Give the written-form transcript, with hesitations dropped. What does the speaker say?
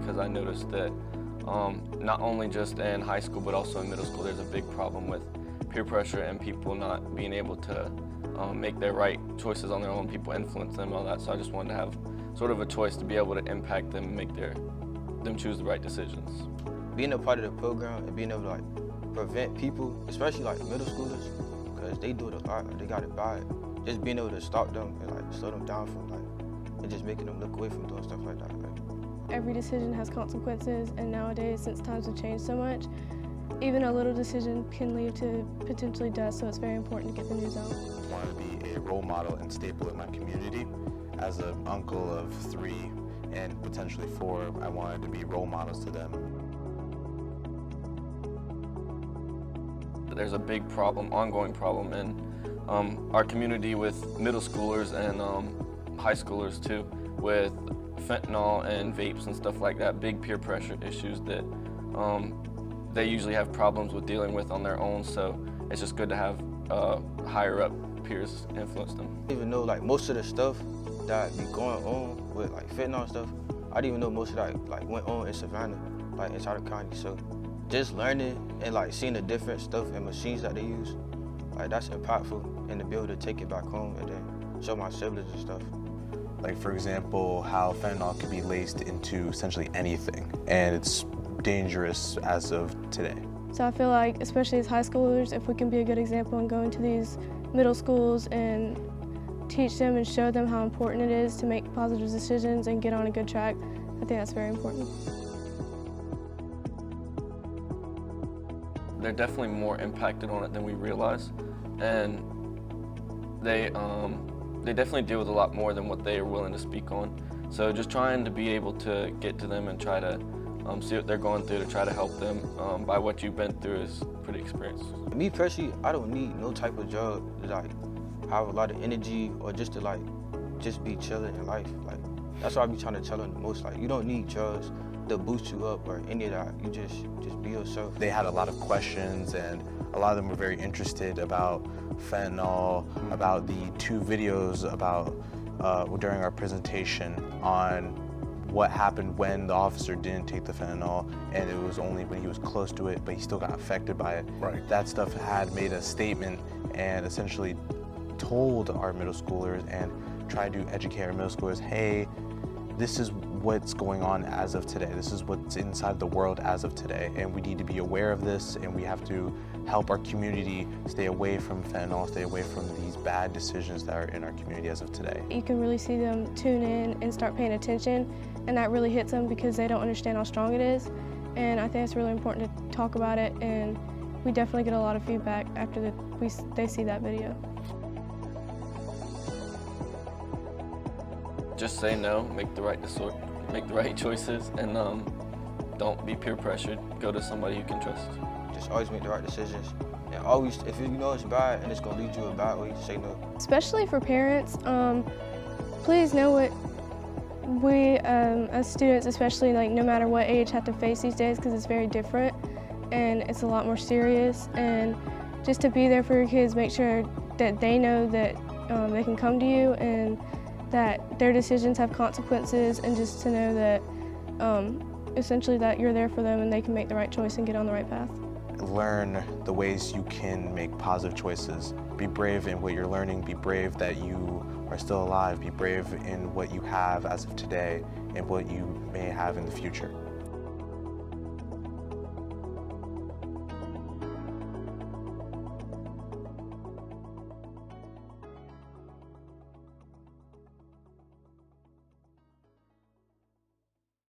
because I noticed that not only just in high school but also in middle school there's a big problem with peer pressure and people not being able to make their right choices on their own. People influence them and all that, so I just wanted to have sort of a choice to be able to impact them and make them choose the right decisions. Being a part of the program and being able to like prevent people, especially like middle schoolers, because they do it a lot, like, they got it bad. Just being able to stop them and like slow them down from like, and just making them look away from doing stuff like that. Like. Every decision has consequences, and nowadays, since times have changed so much, even a little decision can lead to potentially death, so it's very important to get the news out. I want to be a role model and staple in my community. As an uncle of 3 and potentially 4, I wanted to be role models to them. There's a big problem, ongoing problem in our community with middle schoolers and high schoolers too, with fentanyl and vapes and stuff like that, big peer pressure issues that they usually have problems with dealing with on their own, so it's just good to have higher up peers influence them. I didn't even know like most of the stuff that be going on with like fentanyl and stuff, I didn't even know most of that like went on in Savannah, like in Chatham County, so just learning and like seeing the different stuff and machines that they use, like that's impactful, and to be able to take it back home and then show my siblings and stuff. Like for example, how fentanyl can be laced into essentially anything, and it's dangerous as of today. So I feel like, especially as high schoolers, if we can be a good example and go into these middle schools and teach them and show them how important it is to make positive decisions and get on a good track, I think that's very important. They're definitely more impacted on it than we realize, and they definitely deal with a lot more than what they are willing to speak on. So just trying to be able to get to them and try to see what they're going through, to try to help them by what you've been through is pretty experience. Me personally, I don't need no type of job to like have a lot of energy or just to like just be chilling in life. Like that's what I be trying to tell them the most. Like you don't need drugs to boost you up or any of that. You just be yourself. They had a lot of questions, and a lot of them were very interested about fentanyl, about the 2 videos about during our presentation on what happened when the officer didn't take the fentanyl, and it was only when he was close to it, but he still got affected by it. Right. That stuff had made a statement and essentially told our middle schoolers and tried to educate our middle schoolers, hey, this is what's going on as of today. This is what's inside the world as of today, and we need to be aware of this, and we have to help our community stay away from fentanyl, stay away from these bad decisions that are in our community as of today. You can really see them tune in and start paying attention, and that really hits them because they don't understand how strong it is, and I think it's really important to talk about it, and we definitely get a lot of feedback after they see that video. Just say no, make the right choices, and don't be peer pressured. Go to somebody you can trust. Just always make the right decisions, and always, if you know it's bad and it's gonna lead you a bad way, say no. Especially for parents, please know what we as students, especially like no matter what age, have to face these days, because it's very different and it's a lot more serious. And just to be there for your kids, make sure that they know that they can come to you and that their decisions have consequences, and just to know that essentially that you're there for them and they can make the right choice and get on the right path. Learn the ways you can make positive choices. Be brave in what you're learning. Be brave that you are still alive. Be brave in what you have as of today and what you may have in the future.